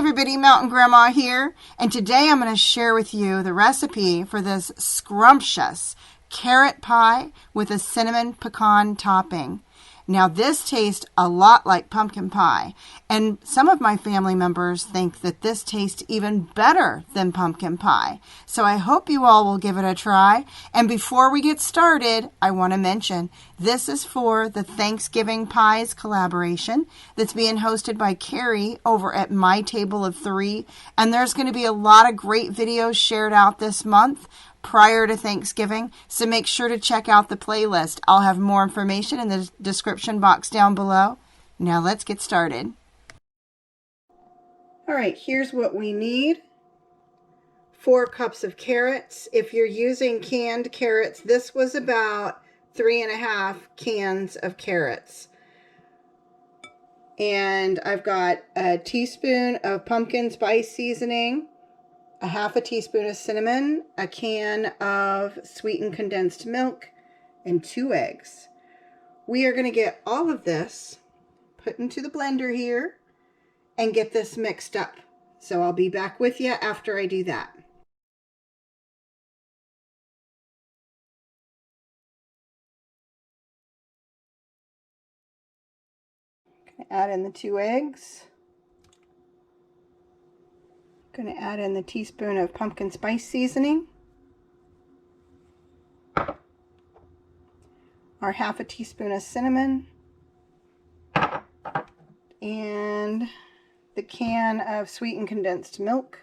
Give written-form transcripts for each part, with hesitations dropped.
everybody, Mountain Grandma here, and today I'm going to share with you the recipe for this scrumptious carrot pie with a cinnamon pecan topping. Now this tastes a lot like pumpkin pie, and some of my family members think that this tastes even better than pumpkin pie. So I hope you all will give it a try. And before we get started, I want to mention this is for the Thanksgiving Pies collaboration that's being hosted by Carrie over at My Table of Three. And there's going to be a lot of great videos shared out this month prior to Thanksgiving, so make sure to check out the playlist. I'll have more information in the description box down below. Now let's get started. All right, here's what we need. 4 cups of carrots. If you're using canned carrots, this was about 3.5 cans of carrots. And I've got a teaspoon of pumpkin spice seasoning, a half a teaspoon of cinnamon, a can of sweetened condensed milk, and 2 eggs. We are going to get all of this put into the blender here and get this mixed up. So I'll be back with you after I do that. Add in the 2 eggs. Going to add in the teaspoon of pumpkin spice seasoning, our half a teaspoon of cinnamon, and the can of sweetened condensed milk.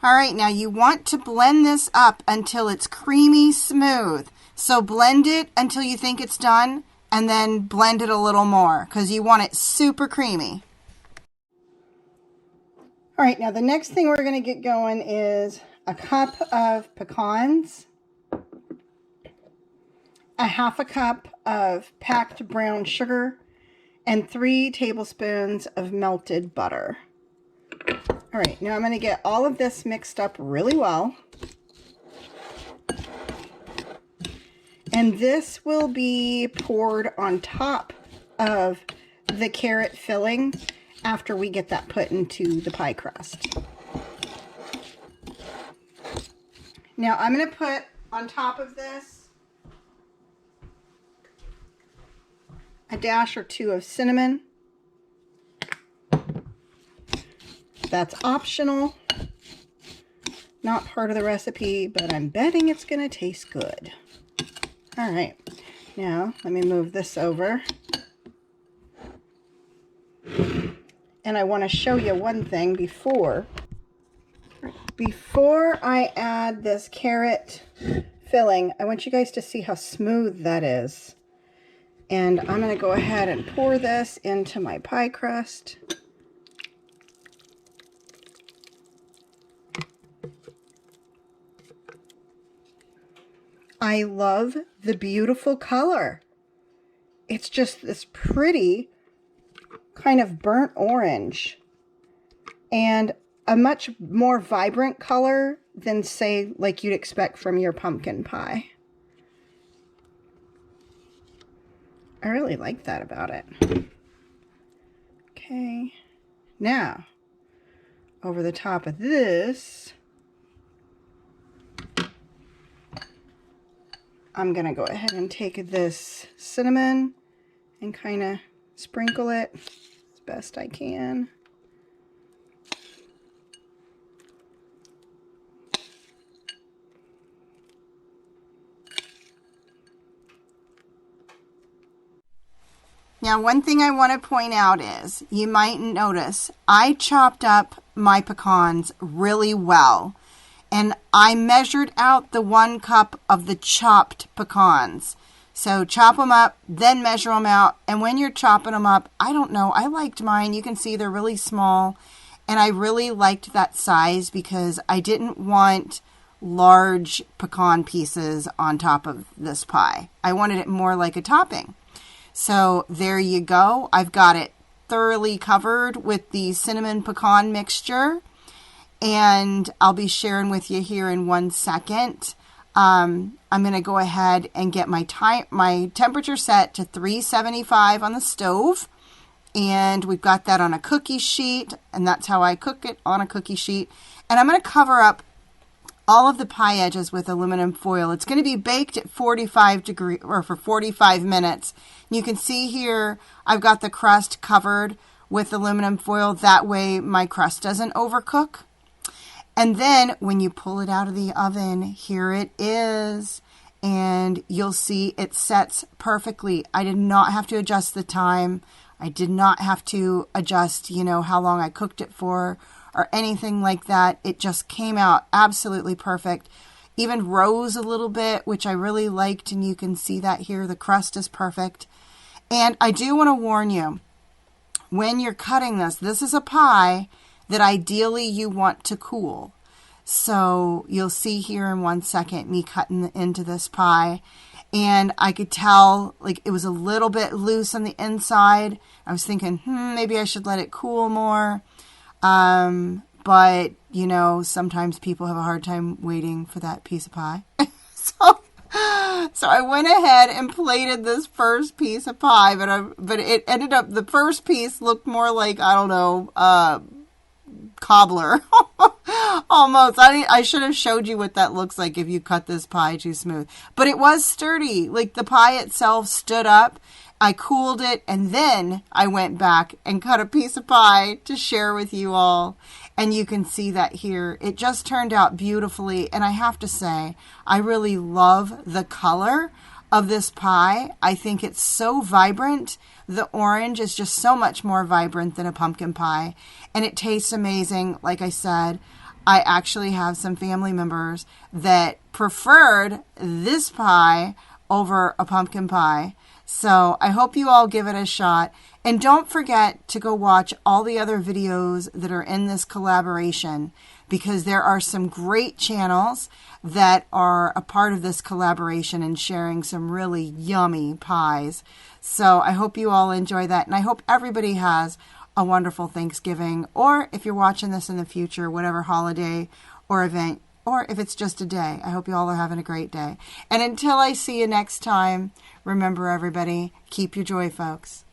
All right, now you want to blend this up until it's creamy smooth. So blend it until you think it's done, and then blend it a little more because you want it super creamy. All right, now the next thing we're going to get going is a cup of pecans, a half a cup of packed brown sugar, and 3 tablespoons of melted butter. All right, now I'm going to get all of this mixed up really well. And this will be poured on top of the carrot filling after we get that put into the pie crust. Now I'm going to put on top of this a dash or 2 of cinnamon. That's optional, not part of the recipe, but I'm betting it's going to taste good. All right, now let me move this over. And I want to show you one thing before I add this carrot filling. I want you guys to see how smooth that is. And I'm going to go ahead and pour this into my pie crust. I love the beautiful color. It's just this pretty kind of burnt orange and a much more vibrant color than, say, like you'd expect from your pumpkin pie. I really like that about it. Okay, now over the top of this, I'm going to go ahead and take this cinnamon and kind of sprinkle it as best I can. Now, one thing I want to point out is, you might notice, I chopped up my pecans really well. And I measured out the 1 cup of the chopped pecans. So chop them up, then measure them out. And when you're chopping them up, I don't know, I liked mine. You can see they're really small. And I really liked that size because I didn't want large pecan pieces on top of this pie. I wanted it more like a topping. So there you go. I've got it thoroughly covered with the cinnamon pecan mixture. And I'll be sharing with you here in 1 second I'm going to go ahead and get my temperature set to 375 on the stove. And we've got that on a cookie sheet, and that's how I cook it, on a cookie sheet. And I'm going to cover up all of the pie edges with aluminum foil. It's going to be baked at 45 degrees or for 45 minutes. You can see here I've got the crust covered with aluminum foil. That way my crust doesn't overcook. And then when you pull it out of the oven, here it is. And you'll see it sets perfectly. I did not have to adjust the time. I did not have to adjust, how long I cooked it for or anything like that. It just came out absolutely perfect. Even rose a little bit, which I really liked, and you can see that here. The crust is perfect. And I do want to warn you, when you're cutting this is a pie that ideally you want to cool. So you'll see here in 1 second me cutting into this pie. And I could tell like it was a little bit loose on the inside. I was thinking, maybe I should let it cool more. But, sometimes people have a hard time waiting for that piece of pie. So I went ahead and plated this first piece of pie, but it ended up, the first piece looked more like, I don't know, cobbler. Almost. I should have showed you what that looks like if you cut this pie too smooth. But it was sturdy. Like the pie itself stood up. I cooled it, and then I went back and cut a piece of pie to share with you all. And you can see that here. It just turned out beautifully. And I have to say, I really love the color of this pie. I think it's so vibrant. The orange is just so much more vibrant than a pumpkin pie. And it tastes amazing. Like I said, I actually have some family members that preferred this pie over a pumpkin pie. So I hope you all give it a shot. And don't forget to go watch all the other videos that are in this collaboration, because there are some great channels that are a part of this collaboration and sharing some really yummy pies. So I hope you all enjoy that. And I hope everybody has a wonderful Thanksgiving, or if you're watching this in the future, whatever holiday or event, or if it's just a day. I hope you all are having a great day. And until I see you next time, remember everybody, keep your joy, folks.